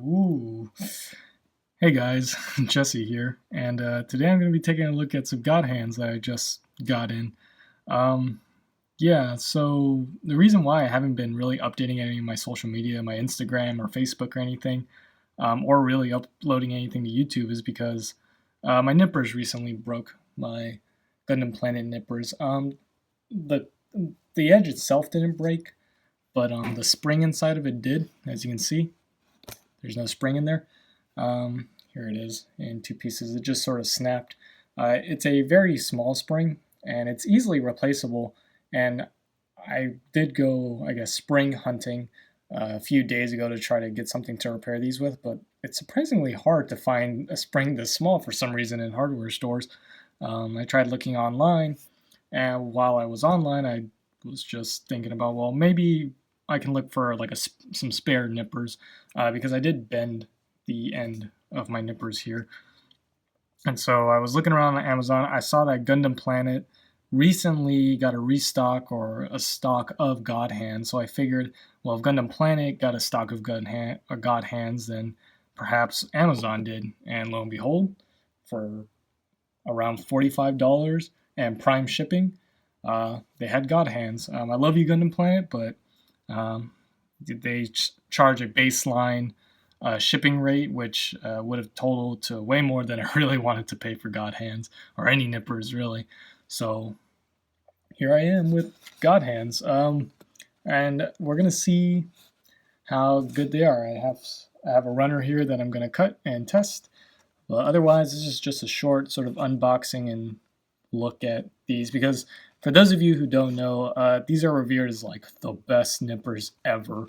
Ooh. Hey guys, Jesse here, and today I'm going to be taking a look at some God hands that I just got in. Um, yeah, so the reason why I haven't been really updating any of my social media, my Instagram or Facebook or anything, or really uploading anything to YouTube is because my nippers recently broke. My Gundam Planet nippers. The the edge itself didn't break, but the spring inside of it did, as you can see. There's no spring in there. Here it is in two pieces. It just sort of snapped. It's a very small spring and it's easily replaceable. And I did go, I guess, spring hunting a few days ago to try to get something to repair these with, but it's surprisingly hard to find a spring this small for some reason in hardware stores. I tried looking online, and while I was online, I was just thinking about, well, maybe I can look for like some spare nippers because I did bend the end of my nippers here. And so I was looking around on Amazon. I saw that Gundam Planet recently got a restock or a stock of God Hands. So I figured, well, if Gundam Planet got a stock of God Hands, then perhaps Amazon did. And lo and behold, for around $45 and prime shipping, they had God Hands. I love you, Gundam Planet, but um, they charge a baseline shipping rate, which would have totaled to way more than I really wanted to pay for God Hands or any nippers really. So here I am with God Hands, and we're gonna see how good they are. I have a runner here that I'm gonna cut and test. But otherwise, this is just a short sort of unboxing and look at these because for those of you who don't know, these are revered as like the best nippers ever.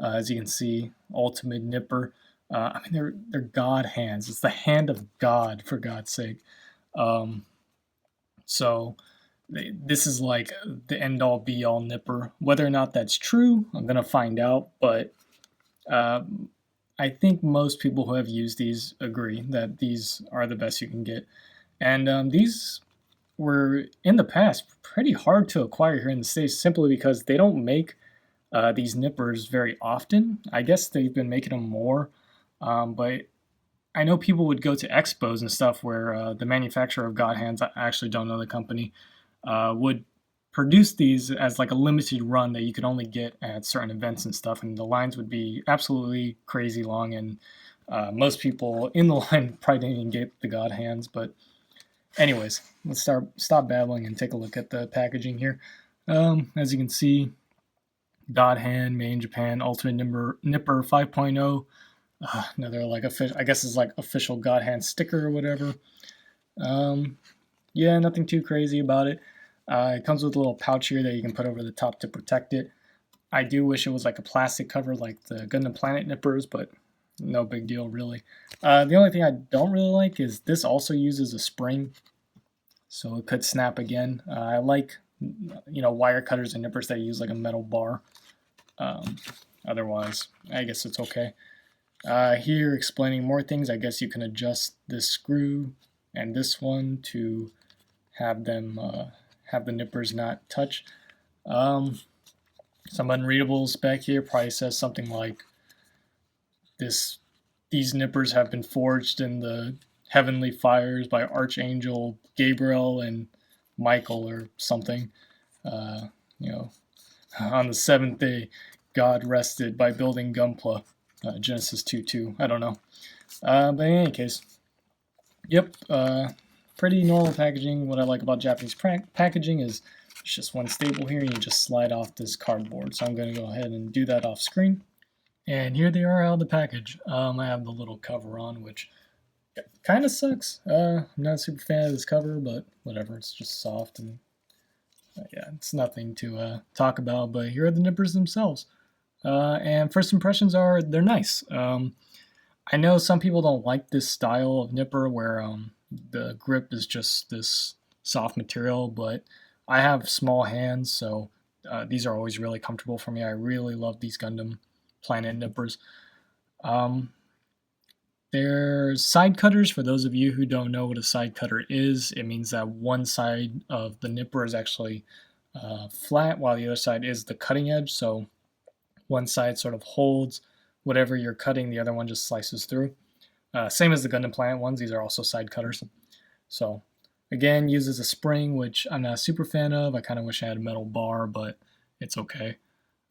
As you can see, ultimate nipper. I mean, they're God hands. It's the hand of God, for God's sake. Um, so this is like the end all be all nipper. Whether or not that's true, I'm gonna find out. But uh, I think most people who have used these agree that these are the best you can get. And these were in the past pretty hard to acquire here in the States simply because they don't make these nippers very often. I guess they've been making them more, but I know people would go to expos and stuff where the manufacturer of God Hands, I actually don't know the company, would produce these as like a limited run that you could only get at certain events and stuff, and the lines would be absolutely crazy long, and most people in the line probably didn't even get the God Hands. But anyways, let's stop babbling and take a look at the packaging here. As you can see, God Hand, made in Japan, Ultimate Nipper 5.0. Another like official, I guess it's like official God Hand sticker or whatever. Um, yeah, nothing too crazy about it. It comes with a little pouch here that you can put over the top to protect it. I do wish it was like a plastic cover like the Gundam Planet nippers, but no big deal really. The only thing I don't really like is this also uses a spring, so it could snap again. I like wire cutters and nippers that use like a metal bar. Um, Otherwise, I guess it's okay. Here, explaining more things, I guess you can adjust this screw and this one to have them have the nippers not touch. Um, some unreadable spec here probably says something like this: these nippers have been forged in the heavenly fires by Archangel Gabriel and Michael or something. Uh, you know, on the seventh day, God rested by building Gunpla. Genesis 2:2. I don't know. But in any case, yep. Pretty normal packaging. What I like about Japanese packaging is it's just one staple here and you just slide off this cardboard. So I'm going to go ahead and do that off screen. And here they are out of the package. I have the little cover on, which kind of sucks. I'm not a super fan of this cover, but whatever. It's just soft and yeah, it's nothing to talk about. But here are the nippers themselves. And first impressions are they're nice. I know some people don't like this style of nipper where the grip is just this soft material, but I have small hands, so these are always really comfortable for me. I really love these Gundam Planet nippers. Um, there's side cutters. For those of you who don't know what a side cutter is, it means that one side of the nipper is actually flat while the other side is the cutting edge. So one side sort of holds whatever you're cutting, the other one just slices through. Same as the Gundam Planet ones, these are also side cutters. So again, uses a spring, which I'm not a super fan of. I kind of wish I had a metal bar, but it's okay.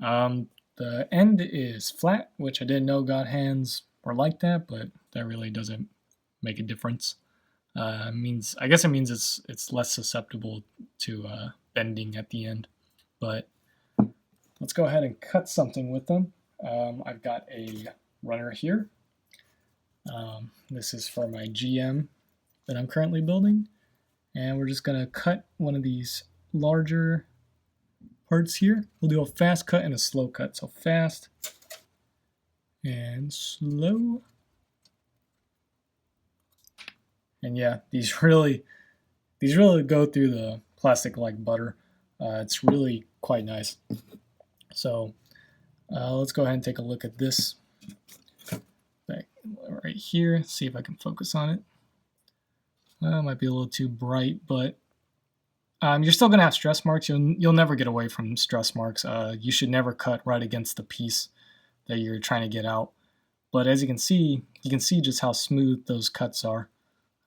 The end is flat, which I didn't know God hands were like that, but that really doesn't make a difference. I guess it means it's less susceptible to bending at the end. But let's go ahead and cut something with them. I've got a runner here. This is for my GM that I'm currently building, and we're just gonna cut one of these larger parts here. We'll do a fast cut and a slow cut. So fast and slow. And yeah, these really go through the plastic like butter. It's really quite nice. So let's go ahead and take a look at this right here. See if I can focus on it. It might be a little too bright, but you're still going to have stress marks. You'll never get away from stress marks. You should never cut right against the piece that you're trying to get out. But as you can see just how smooth those cuts are.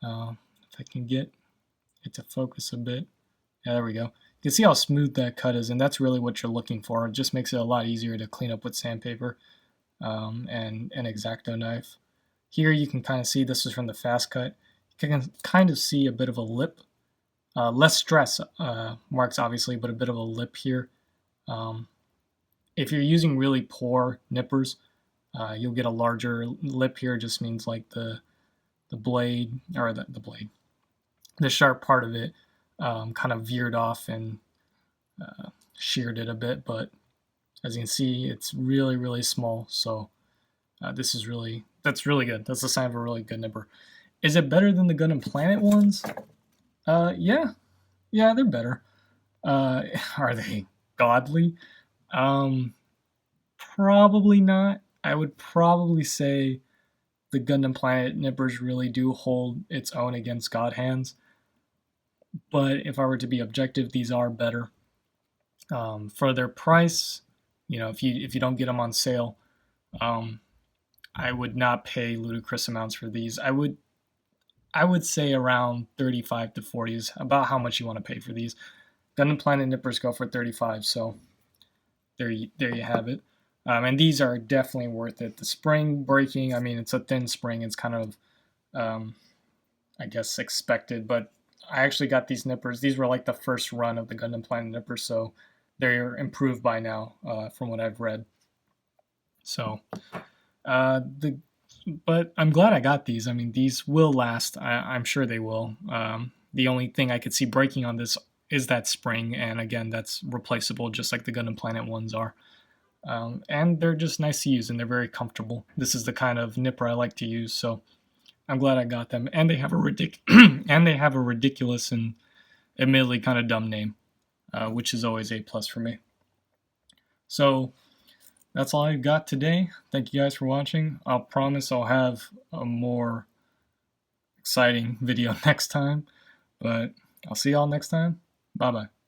If I can get it to focus a bit. Yeah, there we go. You can see how smooth that cut is, and that's really what you're looking for. It just makes it a lot easier to clean up with sandpaper and an X-Acto knife. Here you can kind of see, this is from the fast cut. You can kind of see a bit of a lip. Less stress marks, obviously, but a bit of a lip here. If you're using really poor nippers, you'll get a larger lip here. It just means like the blade, or the sharp part of it kind of veered off and sheared it a bit. But as you can see, it's really, really small. So that's really good. That's a sign of a really good nipper. Is it better than the Gundam Planet ones? Yeah, they're better. Are they godly? Probably not. I would probably say the Gundam Planet nippers really do hold its own against God hands. But if I were to be objective, these are better. For their price, if you don't get them on sale, I would not pay ludicrous amounts for these. I would say around 35 to 40 is about how much you want to pay for these. Gundam Planet nippers go for 35, so there you have it. And these are definitely worth it. The spring breaking, I mean, it's a thin spring. It's kind of, I guess, expected. But I actually got these nippers. These were like the first run of the Gundam Planet nippers, so they're improved by now, from what I've read. So, but I'm glad I got these. I mean, these will last. I'm sure they will. The only thing I could see breaking on this is that spring, and again, that's replaceable, just like the Gundam Planet ones are. And they're just nice to use, and they're very comfortable. This is the kind of nipper I like to use, so I'm glad I got them. And they have a ridiculous and admittedly kind of dumb name, which is always a plus for me. So that's all I've got today. Thank you guys for watching. I'll promise I'll have a more exciting video next time, but I'll see y'all next time. Bye-bye.